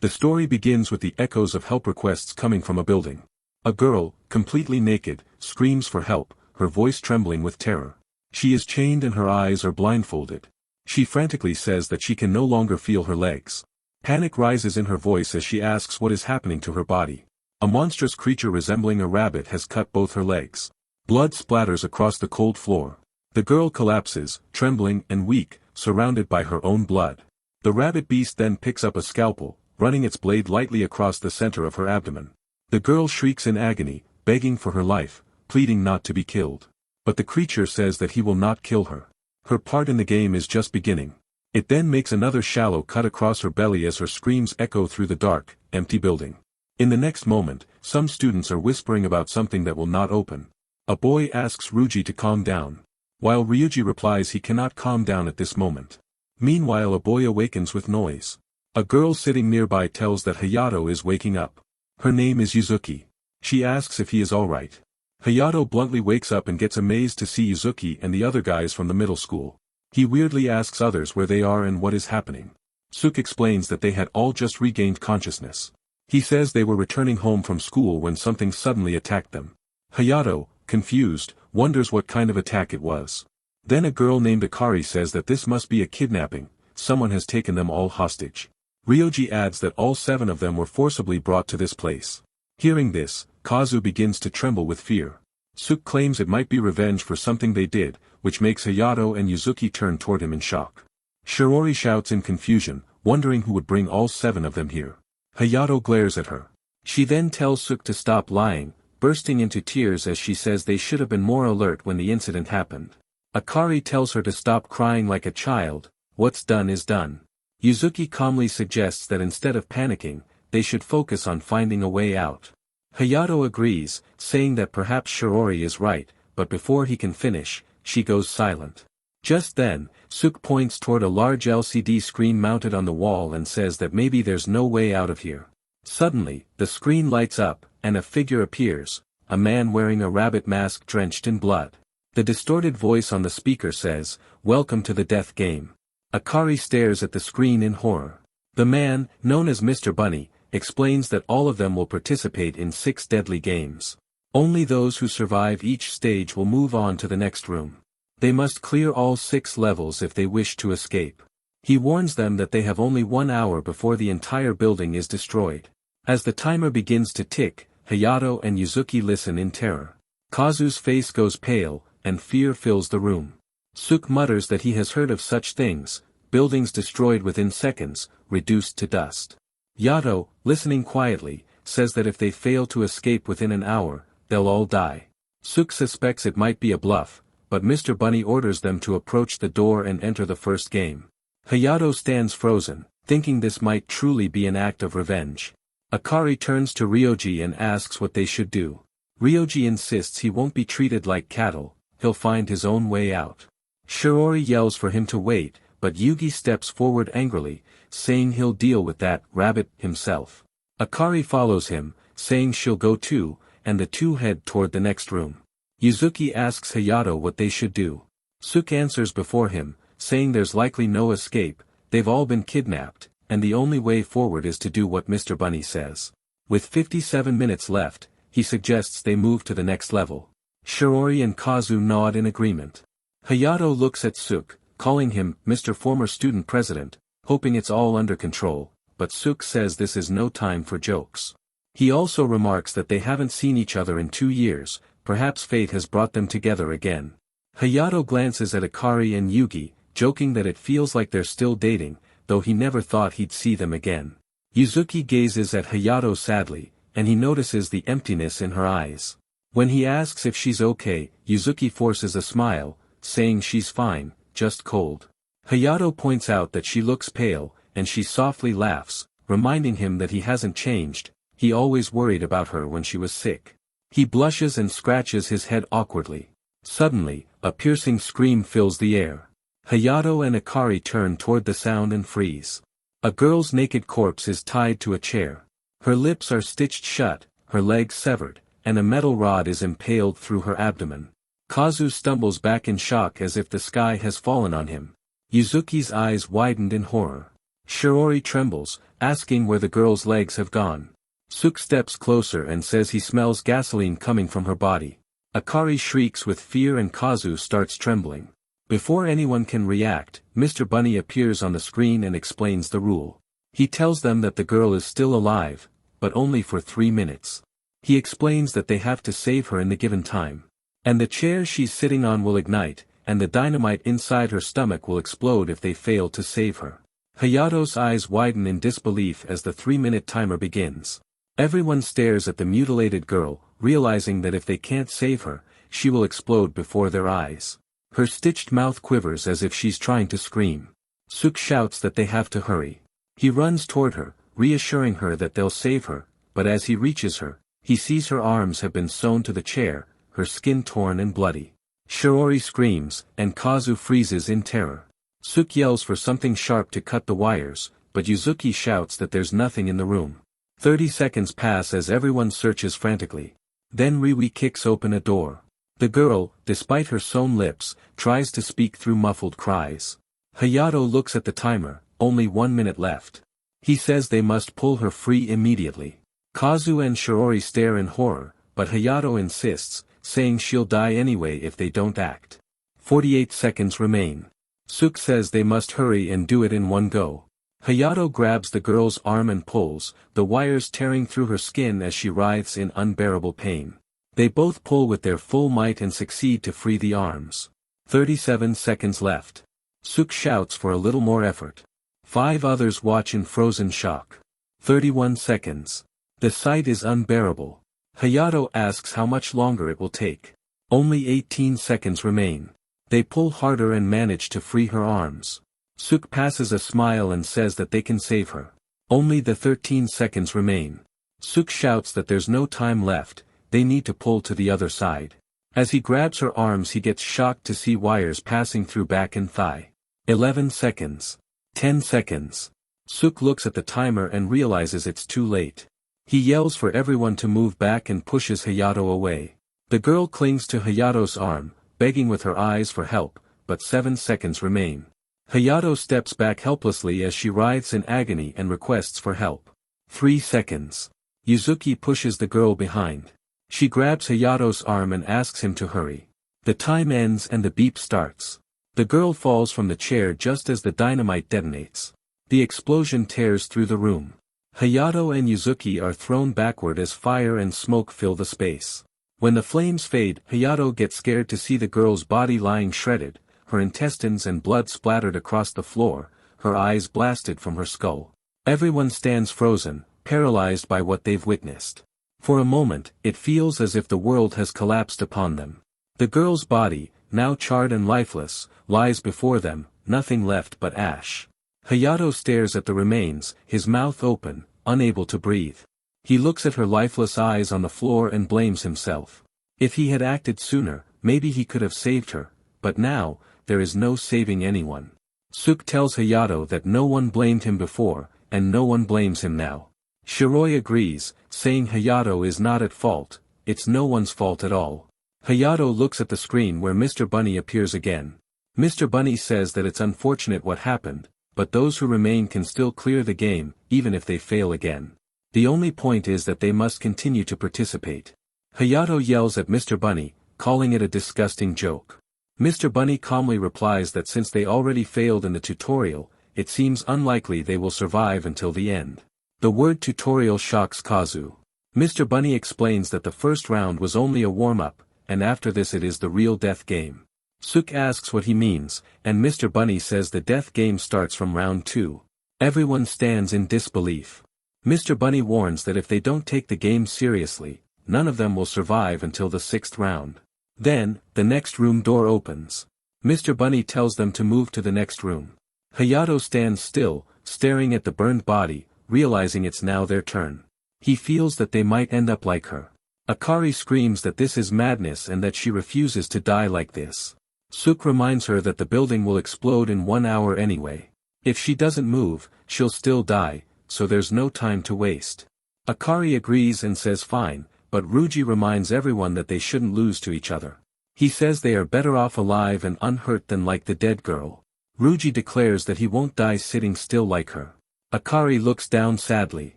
The story begins with the echoes of help requests coming from a building. A girl, completely naked, screams for help, her voice trembling with terror. She is chained and her eyes are blindfolded. She frantically says that she can no longer feel her legs. Panic rises in her voice as she asks what is happening to her body. A monstrous creature resembling a rabbit has cut both her legs. Blood splatters across the cold floor. The girl collapses, trembling and weak, surrounded by her own blood. The rabbit beast then picks up a scalpel, running its blade lightly across the center of her abdomen. The girl shrieks in agony, begging for her life, pleading not to be killed. But the creature says that he will not kill her. Her part in the game is just beginning. It then makes another shallow cut across her belly as her screams echo through the dark, empty building. In the next moment, some students are whispering about something that will not open. A boy asks Ryuji to calm down, while Ryuji replies he cannot calm down at this moment. Meanwhile, a boy awakens with noise. A girl sitting nearby tells that Hayato is waking up. Her name is Yuzuki. She asks if he is alright. Hayato bluntly wakes up and gets amazed to see Yuzuki and the other guys from the middle school. He weirdly asks others where they are and what is happening. Suk explains that they had all just regained consciousness. He says they were returning home from school when something suddenly attacked them. Hayato, confused, wonders what kind of attack it was. Then a girl named Akari says that this must be a kidnapping, someone has taken them all hostage. Ryoji adds that all 7 of them were forcibly brought to this place. Hearing this, Kazu begins to tremble with fear. Suk claims it might be revenge for something they did, which makes Hayato and Yuzuki turn toward him in shock. Shirori shouts in confusion, wondering who would bring all 7 of them here. Hayato glares at her. She then tells Suk to stop lying, bursting into tears as she says they should have been more alert when the incident happened. Akari tells her to stop crying like a child, what's done is done. Yuzuki calmly suggests that instead of panicking, they should focus on finding a way out. Hayato agrees, saying that perhaps Shirori is right, but before he can finish, she goes silent. Just then, Suk points toward a large LCD screen mounted on the wall and says that maybe there's no way out of here. Suddenly, the screen lights up, and a figure appears, a man wearing a rabbit mask drenched in blood. The distorted voice on the speaker says, "Welcome to the death game." Akari stares at the screen in horror. The man, known as Mr. Bunny, explains that all of them will participate in 6 deadly games. Only those who survive each stage will move on to the next room. They must clear all 6 levels if they wish to escape. He warns them that they have only 1 hour before the entire building is destroyed. As the timer begins to tick, Hayato and Yuzuki listen in terror. Kazu's face goes pale, and fear fills the room. Suk mutters that he has heard of such things, buildings destroyed within seconds, reduced to dust. Yato, listening quietly, says that if they fail to escape within an hour, they'll all die. Suk suspects it might be a bluff, but Mr. Bunny orders them to approach the door and enter the first game. Hayato stands frozen, thinking this might truly be an act of revenge. Akari turns to Ryoji and asks what they should do. Ryoji insists he won't be treated like cattle, he'll find his own way out. Shirori yells for him to wait, but Yugi steps forward angrily, saying he'll deal with that rabbit himself. Akari follows him, saying she'll go too, and the two head toward the next room. Yuzuki asks Hayato what they should do. Suk answers before him, saying there's likely no escape, they've all been kidnapped, and the only way forward is to do what Mr. Bunny says. With 57 minutes left, he suggests they move to the next level. Shirori and Kazu nod in agreement. Hayato looks at Suk, calling him Mr. Former Student President, hoping it's all under control, but Suk says this is no time for jokes. He also remarks that they haven't seen each other in 2 years, perhaps fate has brought them together again. Hayato glances at Akari and Yugi, joking that it feels like they're still dating, though he never thought he'd see them again. Yuzuki gazes at Hayato sadly, and he notices the emptiness in her eyes. When he asks if she's okay, Yuzuki forces a smile, saying she's fine, just cold. Hayato points out that she looks pale, and she softly laughs, reminding him that he hasn't changed, he always worried about her when she was sick. He blushes and scratches his head awkwardly. Suddenly, a piercing scream fills the air. Hayato and Akari turn toward the sound and freeze. A girl's naked corpse is tied to a chair. Her lips are stitched shut, her legs severed, and a metal rod is impaled through her abdomen. Kazu stumbles back in shock as if the sky has fallen on him. Yuzuki's eyes widened in horror. Shirori trembles, asking where the girl's legs have gone. Suk steps closer and says he smells gasoline coming from her body. Akari shrieks with fear and Kazu starts trembling. Before anyone can react, Mr. Bunny appears on the screen and explains the rule. He tells them that the girl is still alive, but only for 3 minutes. He explains that they have to save her in the given time. And the chair she's sitting on will ignite, and the dynamite inside her stomach will explode if they fail to save her. Hayato's eyes widen in disbelief as the 3-minute timer begins. Everyone stares at the mutilated girl, realizing that if they can't save her, she will explode before their eyes. Her stitched mouth quivers as if she's trying to scream. Suk shouts that they have to hurry. He runs toward her, reassuring her that they'll save her, but as he reaches her, he sees her arms have been sewn to the chair, her skin torn and bloody. Shiori screams, and Kazu freezes in terror. Suk yells for something sharp to cut the wires, but Yuzuki shouts that there's nothing in the room. 30 seconds pass as everyone searches frantically. Then Riwi kicks open a door. The girl, despite her sewn lips, tries to speak through muffled cries. Hayato looks at the timer, only 1 minute left. He says they must pull her free immediately. Kazu and Shiori stare in horror, but Hayato insists, saying she'll die anyway if they don't act. 48 seconds remain. Suk says they must hurry and do it in one go. Hayato grabs the girl's arm and pulls, the wires tearing through her skin as she writhes in unbearable pain. They both pull with their full might and succeed to free the arms. 37 seconds left. Suk shouts for a little more effort. 5 others watch in frozen shock. 31 seconds. The sight is unbearable. Hayato asks how much longer it will take. Only 18 seconds remain. They pull harder and manage to free her arms. Suk passes a smile and says that they can save her. Only the 13 seconds remain. Suk shouts that there's no time left, they need to pull to the other side. As he grabs her arms he gets shocked to see wires passing through back and thigh. 11 seconds. 10 seconds. Suk looks at the timer and realizes it's too late. He yells for everyone to move back and pushes Hayato away. The girl clings to Hayato's arm, begging with her eyes for help, but 7 seconds remain. Hayato steps back helplessly as she writhes in agony and requests for help. 3 seconds. Yuzuki pushes the girl behind. She grabs Hayato's arm and asks him to hurry. The time ends and the beep starts. The girl falls from the chair just as the dynamite detonates. The explosion tears through the room. Hayato and Yuzuki are thrown backward as fire and smoke fill the space. When the flames fade, Hayato gets scared to see the girl's body lying shredded, her intestines and blood splattered across the floor, her eyes blasted from her skull. Everyone stands frozen, paralyzed by what they've witnessed. For a moment, it feels as if the world has collapsed upon them. The girl's body, now charred and lifeless, lies before them, nothing left but ash. Hayato stares at the remains, his mouth open, unable to breathe. He looks at her lifeless eyes on the floor and blames himself. If he had acted sooner, maybe he could have saved her, but now, there is no saving anyone. Suk tells Hayato that no one blamed him before, and no one blames him now. Shiroi agrees, saying Hayato is not at fault, it's no one's fault at all. Hayato looks at the screen where Mr. Bunny appears again. Mr. Bunny says that it's unfortunate what happened, but those who remain can still clear the game, even if they fail again. The only point is that they must continue to participate. Hayato yells at Mr. Bunny, calling it a disgusting joke. Mr. Bunny calmly replies that since they already failed in the tutorial, it seems unlikely they will survive until the end. The word tutorial shocks Kazu. Mr. Bunny explains that the first round was only a warm-up, and after this it is the real death game. Suk asks what he means, and Mr. Bunny says the death game starts from round 2. Everyone stands in disbelief. Mr. Bunny warns that if they don't take the game seriously, none of them will survive until the 6th round. Then, the next room door opens. Mr. Bunny tells them to move to the next room. Hayato stands still, staring at the burned body, realizing it's now their turn. He feels that they might end up like her. Akari screams that this is madness and that she refuses to die like this. Suk reminds her that the building will explode in 1 hour anyway. If she doesn't move, she'll still die, so there's no time to waste. Akari agrees and says fine, but Ruji reminds everyone that they shouldn't lose to each other. He says they are better off alive and unhurt than like the dead girl. Ruji declares that he won't die sitting still like her. Akari looks down sadly.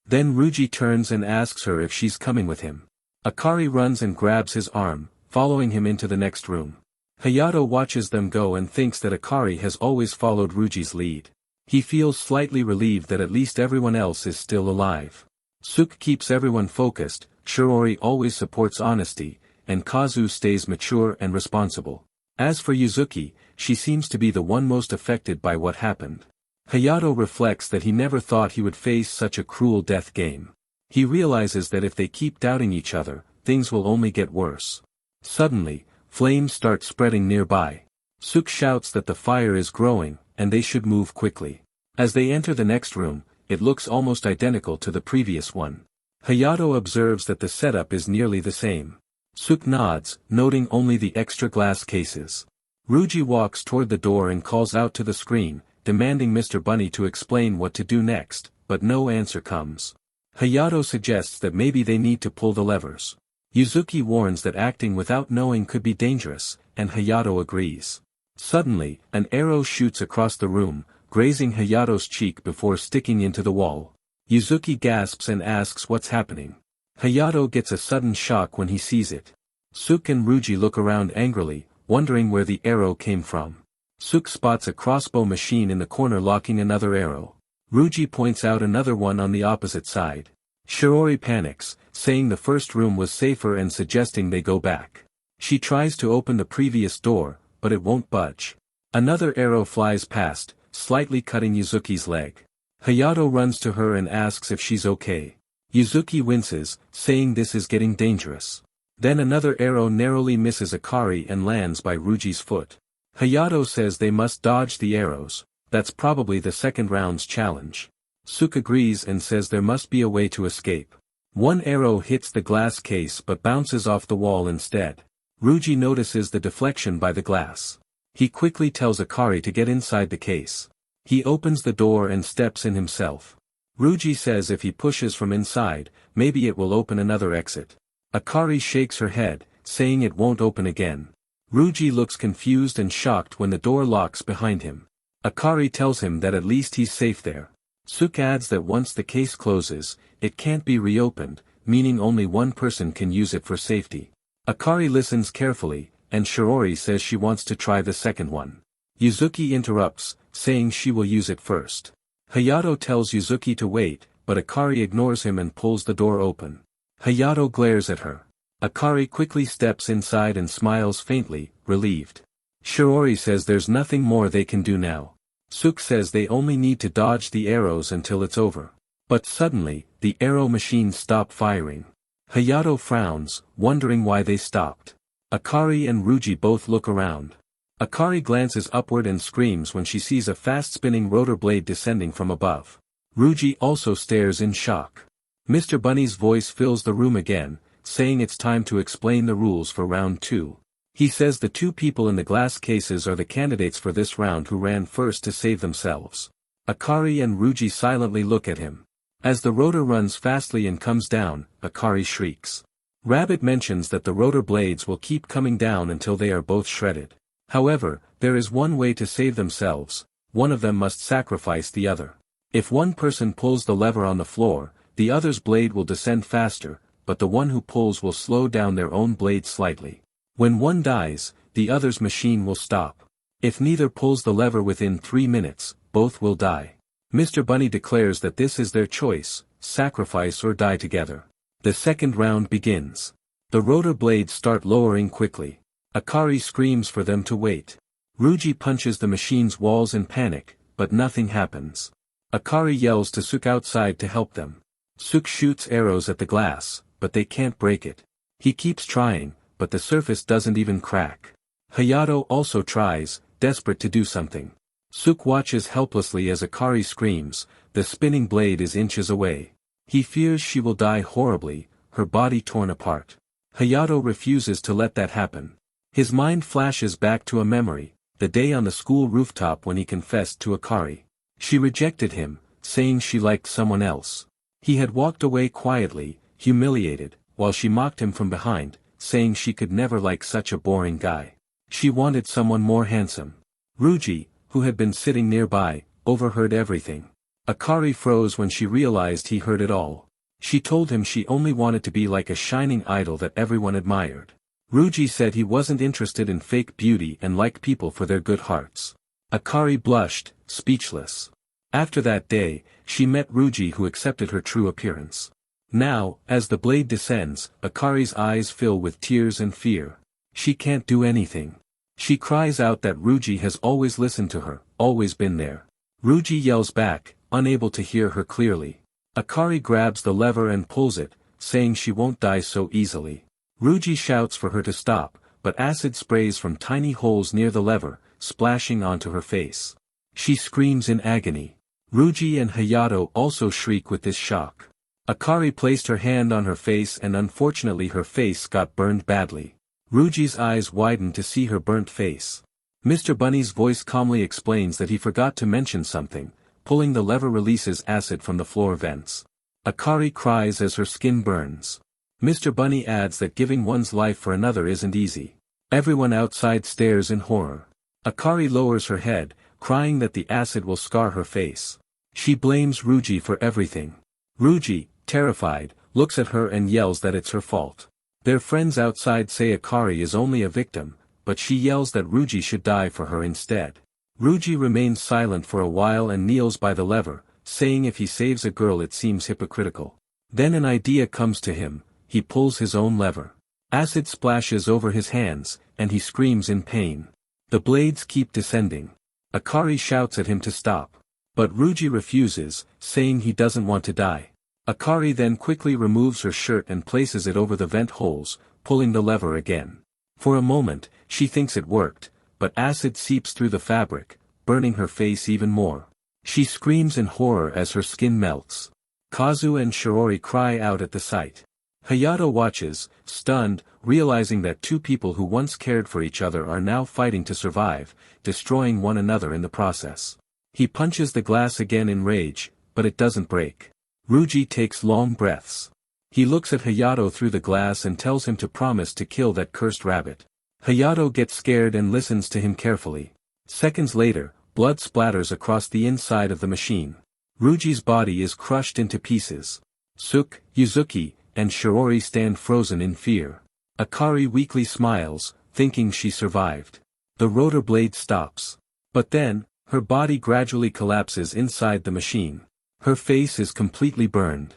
Then Ruji turns and asks her if she's coming with him. Akari runs and grabs his arm, following him into the next room. Hayato watches them go and thinks that Akari has always followed Ruji's lead. He feels slightly relieved that at least everyone else is still alive. Suk keeps everyone focused, Shirori always supports honesty, and Kazu stays mature and responsible. As for Yuzuki, she seems to be the one most affected by what happened. Hayato reflects that he never thought he would face such a cruel death game. He realizes that if they keep doubting each other, things will only get worse. Suddenly, flames start spreading nearby. Suk shouts that the fire is growing, and they should move quickly. As they enter the next room, it looks almost identical to the previous one. Hayato observes that the setup is nearly the same. Suk nods, noting only the extra glass cases. Ruji walks toward the door and calls out to the screen, demanding Mr. Bunny to explain what to do next, but no answer comes. Hayato suggests that maybe they need to pull the levers. Yuzuki warns that acting without knowing could be dangerous, and Hayato agrees. Suddenly, an arrow shoots across the room, grazing Hayato's cheek before sticking into the wall. Yuzuki gasps and asks what's happening. Hayato gets a sudden shock when he sees it. Suk and Ruji look around angrily, wondering where the arrow came from. Suk spots a crossbow machine in the corner locking another arrow. Ruji points out another one on the opposite side. Shirori panics, saying the first room was safer and suggesting they go back. She tries to open the previous door, but it won't budge. Another arrow flies past, slightly cutting Yuzuki's leg. Hayato runs to her and asks if she's okay. Yuzuki winces, saying this is getting dangerous. Then another arrow narrowly misses Akari and lands by Ruji's foot. Hayato says they must dodge the arrows, that's probably the second round's challenge. Suk agrees and says there must be a way to escape. One arrow hits the glass case but bounces off the wall instead. Ruji notices the deflection by the glass. He quickly tells Akari to get inside the case. He opens the door and steps in himself. Ruji says if he pushes from inside, maybe it will open another exit. Akari shakes her head, saying it won't open again. Ruji looks confused and shocked when the door locks behind him. Akari tells him that at least he's safe there. Suk adds that once the case closes, it can't be reopened, meaning only one person can use it for safety. Akari listens carefully, and Shirori says she wants to try the second one. Yuzuki interrupts, saying she will use it first. Hayato tells Yuzuki to wait, but Akari ignores him and pulls the door open. Hayato glares at her. Akari quickly steps inside and smiles faintly, relieved. Shirori says there's nothing more they can do now. Suk says they only need to dodge the arrows until it's over. But suddenly, the arrow machines stop firing. Hayato frowns, wondering why they stopped. Akari and Ruji both look around. Akari glances upward and screams when she sees a fast-spinning rotor blade descending from above. Ruji also stares in shock. Mr. Bunny's voice fills the room again, saying it's time to explain the rules for round 2. He says the two people in the glass cases are the candidates for this round who ran first to save themselves. Akari and Ruji silently look at him. As the rotor runs fastly and comes down, Akari shrieks. Rabbit mentions that the rotor blades will keep coming down until they are both shredded. However, there is one way to save themselves, one of them must sacrifice the other. If one person pulls the lever on the floor, the other's blade will descend faster, but the one who pulls will slow down their own blade slightly. When one dies, the other's machine will stop. If neither pulls the lever within 3 minutes, both will die. Mr. Bunny declares that this is their choice, sacrifice or die together. The second round begins. The rotor blades start lowering quickly. Akari screams for them to wait. Ruji punches the machine's walls in panic, but nothing happens. Akari yells to Suk outside to help them. Suk shoots arrows at the glass, but they can't break it. He keeps trying, but the surface doesn't even crack. Hayato also tries, desperate to do something. Suk watches helplessly as Akari screams, the spinning blade is inches away. He fears she will die horribly, her body torn apart. Hayato refuses to let that happen. His mind flashes back to a memory, the day on the school rooftop when he confessed to Akari. She rejected him, saying she liked someone else. He had walked away quietly, humiliated, while she mocked him from behind, saying she could never like such a boring guy. She wanted someone more handsome. Ruji, who had been sitting nearby, overheard everything. Akari froze when she realized he heard it all. She told him she only wanted to be like a shining idol that everyone admired. Ruji said he wasn't interested in fake beauty and liked people for their good hearts. Akari blushed, speechless. After that day, she met Ruji, who accepted her true appearance. Now, as the blade descends, Akari's eyes fill with tears and fear. She can't do anything. She cries out that Ruji has always listened to her, always been there. Ruji yells back, unable to hear her clearly. Akari grabs the lever and pulls it, saying she won't die so easily. Ruji shouts for her to stop, but acid sprays from tiny holes near the lever, splashing onto her face. She screams in agony. Ruji and Hayato also shriek with this shock. Akari placed her hand on her face and unfortunately her face got burned badly. Ruji's eyes widened to see her burnt face. Mr. Bunny's voice calmly explains that he forgot to mention something. Pulling the lever releases acid from the floor vents. Akari cries as her skin burns. Mr. Bunny adds that giving one's life for another isn't easy. Everyone outside stares in horror. Akari lowers her head, crying that the acid will scar her face. She blames Ruji for everything. Ruji, terrified, looks at her and yells that it's her fault. Their friends outside say Akari is only a victim, but she yells that Ruji should die for her instead. Ruji remains silent for a while and kneels by the lever, saying if he saves a girl it seems hypocritical. Then an idea comes to him, he pulls his own lever. Acid splashes over his hands, and he screams in pain. The blades keep descending. Akari shouts at him to stop. But Ruji refuses, saying he doesn't want to die. Akari then quickly removes her shirt and places it over the vent holes, pulling the lever again. For a moment, she thinks it worked, but acid seeps through the fabric, burning her face even more. She screams in horror as her skin melts. Kazu and Shiori cry out at the sight. Hayato watches, stunned, realizing that two people who once cared for each other are now fighting to survive, destroying one another in the process. He punches the glass again in rage, but it doesn't break. Ruji takes long breaths. He looks at Hayato through the glass and tells him to promise to kill that cursed rabbit. Hayato gets scared and listens to him carefully. Seconds later, blood splatters across the inside of the machine. Ruji's body is crushed into pieces. Suk, Yuzuki, and Shiori stand frozen in fear. Akari weakly smiles, thinking she survived. The rotor blade stops. But then, her body gradually collapses inside the machine. Her face is completely burned.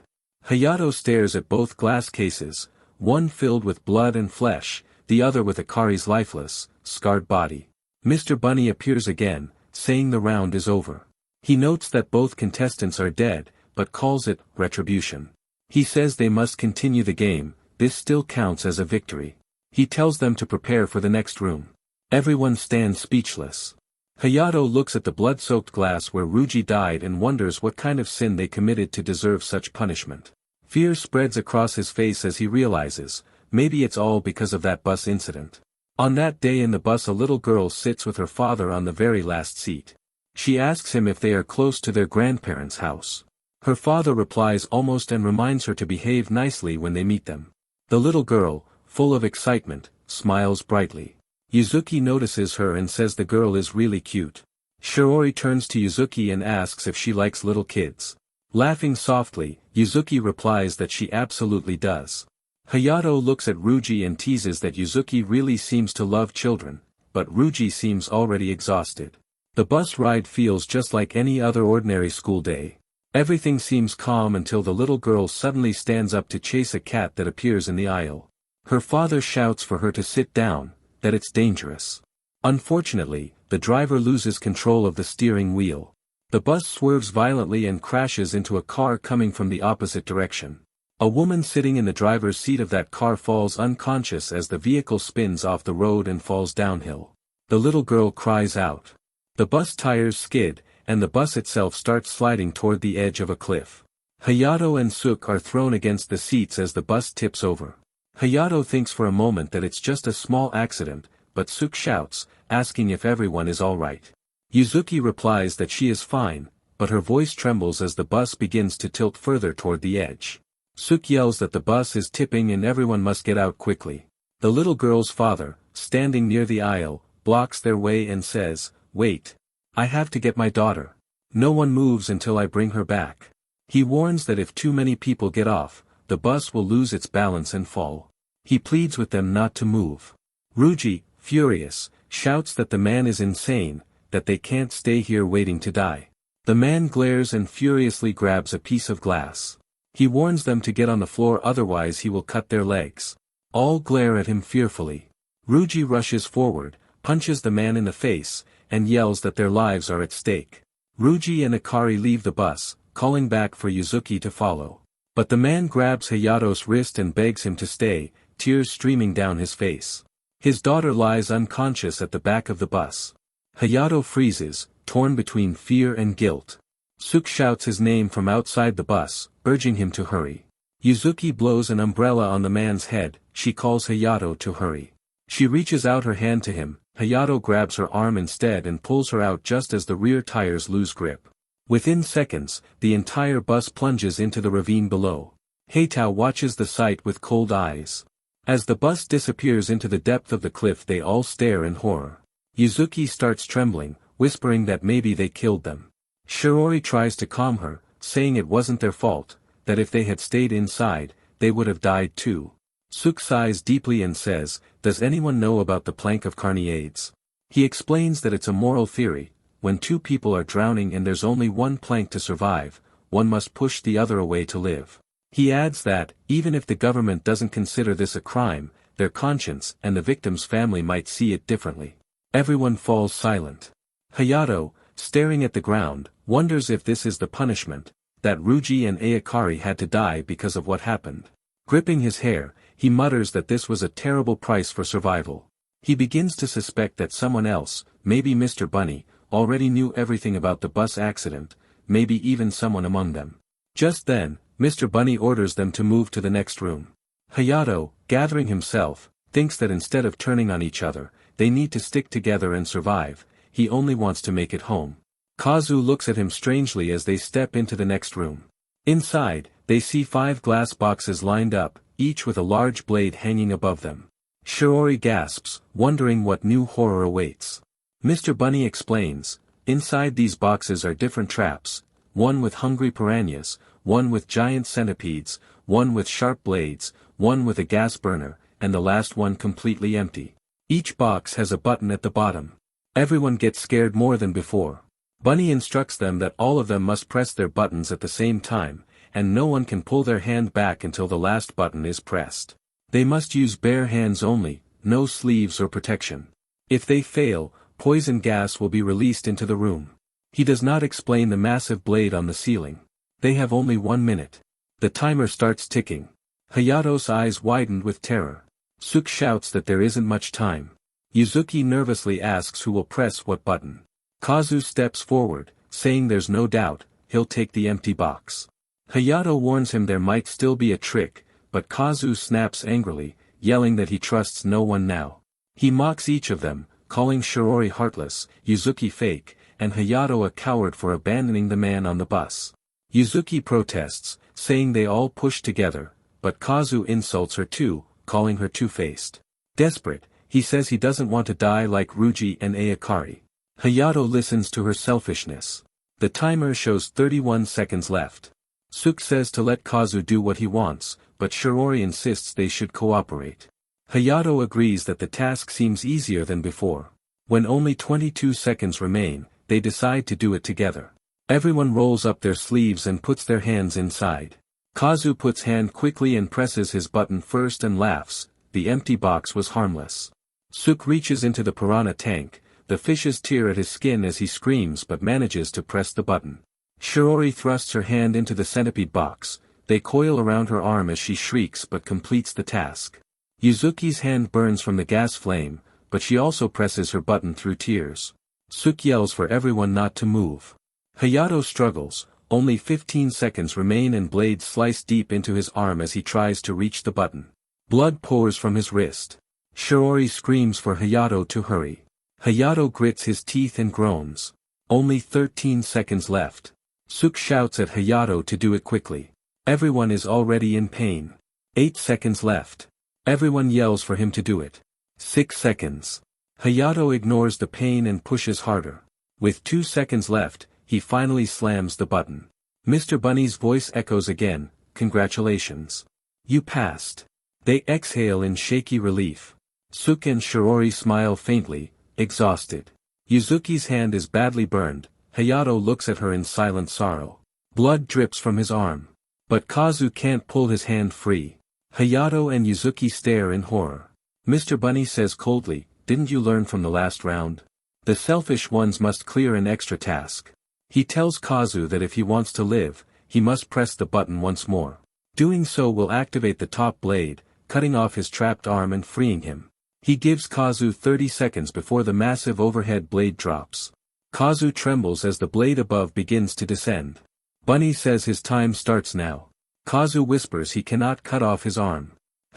Hayato stares at both glass cases, one filled with blood and flesh, the other with Akari's lifeless, scarred body. Mr. Bunny appears again, saying the round is over. He notes that both contestants are dead, but calls it retribution. He says they must continue the game, this still counts as a victory. He tells them to prepare for the next room. Everyone stands speechless. Hayato looks at the blood-soaked glass where Ruji died and wonders what kind of sin they committed to deserve such punishment. Fear spreads across his face as he realizes, maybe it's all because of that bus incident. On that day in the bus a little girl sits with her father on the very last seat. She asks him if they are close to their grandparents' house. Her father replies almost and reminds her to behave nicely when they meet them. The little girl, full of excitement, smiles brightly. Yuzuki notices her and says the girl is really cute. Shiori turns to Yuzuki and asks if she likes little kids. Laughing softly, Yuzuki replies that she absolutely does. Hayato looks at Ruji and teases that Yuzuki really seems to love children, but Ruji seems already exhausted. The bus ride feels just like any other ordinary school day. Everything seems calm until the little girl suddenly stands up to chase a cat that appears in the aisle. Her father shouts for her to sit down, that it's dangerous. Unfortunately, the driver loses control of the steering wheel. The bus swerves violently and crashes into a car coming from the opposite direction. A woman sitting in the driver's seat of that car falls unconscious as the vehicle spins off the road and falls downhill. The little girl cries out. The bus tires skid, and the bus itself starts sliding toward the edge of a cliff. Hayato and Suk are thrown against the seats as the bus tips over. Hayato thinks for a moment that it's just a small accident, but Suk shouts, asking if everyone is alright. Yuzuki replies that she is fine, but her voice trembles as the bus begins to tilt further toward the edge. Suk yells that the bus is tipping and everyone must get out quickly. The little girl's father, standing near the aisle, blocks their way and says, "Wait. I have to get my daughter." No one moves until I bring her back. He warns that if too many people get off, the bus will lose its balance and fall. He pleads with them not to move. Ruji, furious, shouts that the man is insane, that they can't stay here waiting to die. The man glares and furiously grabs a piece of glass. He warns them to get on the floor, otherwise he will cut their legs. All glare at him fearfully. Ruji rushes forward, punches the man in the face, and yells that their lives are at stake. Ruji and Akari leave the bus, calling back for Yuzuki to follow. But the man grabs Hayato's wrist and begs him to stay, tears streaming down his face. His daughter lies unconscious at the back of the bus. Hayato freezes, torn between fear and guilt. Suk shouts his name from outside the bus, urging him to hurry. Yuzuki blows an umbrella on the man's head. She calls Hayato to hurry. She reaches out her hand to him. Hayato grabs her arm instead and pulls her out just as the rear tires lose grip. Within seconds, the entire bus plunges into the ravine below. Heitao watches the sight with cold eyes. As the bus disappears into the depth of the cliff, they all stare in horror. Yuzuki starts trembling, whispering that maybe they killed them. Shiori tries to calm her, saying it wasn't their fault, that if they had stayed inside, they would have died too. Suk sighs deeply and says, "Does anyone know about the plank of carniades?" He explains that it's a moral theory. When two people are drowning and there's only one plank to survive, one must push the other away to live. He adds that, even if the government doesn't consider this a crime, their conscience and the victim's family might see it differently. Everyone falls silent. Hayato, staring at the ground, wonders if this is the punishment, that Ruji and Ayakari had to die because of what happened. Gripping his hair, he mutters that this was a terrible price for survival. He begins to suspect that someone else, maybe Mr. Bunny, already knew everything about the bus accident, maybe even someone among them. Just then, Mr. Bunny orders them to move to the next room. Hayato, gathering himself, thinks that instead of turning on each other, they need to stick together and survive. He only wants to make it home. Kazu looks at him strangely as they step into the next room. Inside, they see 5 glass boxes lined up, each with a large blade hanging above them. Shiori gasps, wondering what new horror awaits. Mr. Bunny explains, inside these boxes are different traps, one with hungry piranhas, one with giant centipedes, one with sharp blades, one with a gas burner, and the last one completely empty. Each box has a button at the bottom. Everyone gets scared more than before. Bunny instructs them that all of them must press their buttons at the same time, and no one can pull their hand back until the last button is pressed. They must use bare hands only, no sleeves or protection. If they fail, poison gas will be released into the room. He does not explain the massive blade on the ceiling. They have only 1 minute. The timer starts ticking. Hayato's eyes widened with terror. Suk shouts that there isn't much time. Yuzuki nervously asks who will press what button. Kazu steps forward, saying there's no doubt, he'll take the empty box. Hayato warns him there might still be a trick, but Kazu snaps angrily, yelling that he trusts no one now. He mocks each of them, calling Shiori heartless, Yuzuki fake, and Hayato a coward for abandoning the man on the bus. Yuzuki protests, saying they all push together, but Kazu insults her too, calling her two-faced. Desperate, he says he doesn't want to die like Ruji and Ayakari. Hayato listens to her selfishness. The timer shows 31 seconds left. Suk says to let Kazu do what he wants, but Shiori insists they should cooperate. Hayato agrees that the task seems easier than before. When only 22 seconds remain, they decide to do it together. Everyone rolls up their sleeves and puts their hands inside. Kazu puts hand quickly and presses his button first and laughs. The empty box was harmless. Suk reaches into the piranha tank. The fishes tear at his skin as he screams but manages to press the button. Shiori thrusts her hand into the centipede box. They coil around her arm as she shrieks but completes the task. Yuzuki's hand burns from the gas flame, but she also presses her button through tears. Suk yells for everyone not to move. Hayato struggles. Only 15 seconds remain and blades slice deep into his arm as he tries to reach the button. Blood pours from his wrist. Shiori screams for Hayato to hurry. Hayato grits his teeth and groans. Only 13 seconds left. Suk shouts at Hayato to do it quickly. Everyone is already in pain. 8 seconds left. Everyone yells for him to do it. 6 seconds. Hayato ignores the pain and pushes harder. With 2 seconds left, he finally slams the button. Mr. Bunny's voice echoes again, "Congratulations. You passed." They exhale in shaky relief. Suke and Shirori smile faintly, exhausted. Yuzuki's hand is badly burned. Hayato looks at her in silent sorrow. Blood drips from his arm. But Kazu can't pull his hand free. Hayato and Yuzuki stare in horror. Mr. Bunny says coldly, "Didn't you learn from the last round? The selfish ones must clear an extra task." He tells Kazu that if he wants to live, he must press the button once more. Doing so will activate the top blade, cutting off his trapped arm and freeing him. He gives Kazu 30 seconds before the massive overhead blade drops. Kazu trembles as the blade above begins to descend. Bunny says his time starts now. Kazu whispers he cannot cut off his arm.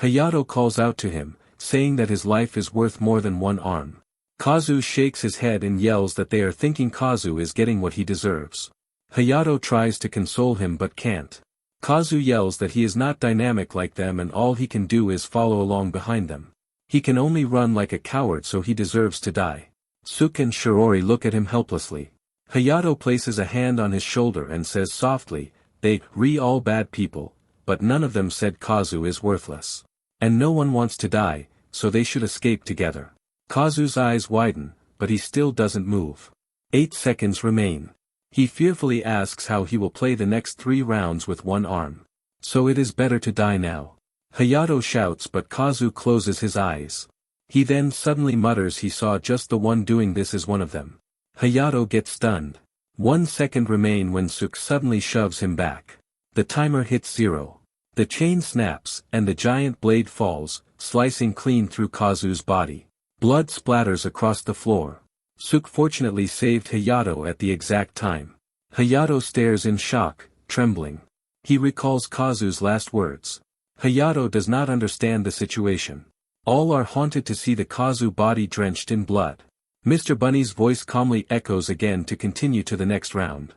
Hayato calls out to him, saying that his life is worth more than one arm. Kazu shakes his head and yells that they are thinking Kazu is getting what he deserves. Hayato tries to console him but can't. Kazu yells that he is not dynamic like them and all he can do is follow along behind them. He can only run like a coward, so he deserves to die. Suke and Shirori look at him helplessly. Hayato places a hand on his shoulder and says softly, "They all bad people, but none of them said Kazu is worthless. And no one wants to die, so they should escape together." Kazu's eyes widen, but he still doesn't move. 8 seconds remain. He fearfully asks how he will play the next 3 rounds with one arm. "So it is better to die now." Hayato shouts, but Kazu closes his eyes. He then suddenly mutters he saw just the one doing this as one of them. Hayato gets stunned. 1 second remain when Suke suddenly shoves him back. The timer hits 0. The chain snaps, and the giant blade falls, slicing clean through Kazu's body. Blood splatters across the floor. Suke fortunately saved Hayato at the exact time. Hayato stares in shock, trembling. He recalls Kazu's last words. Hayato does not understand the situation. All are haunted to see the Kazu body drenched in blood. Mr. Bunny's voice calmly echoes again to continue to the next round.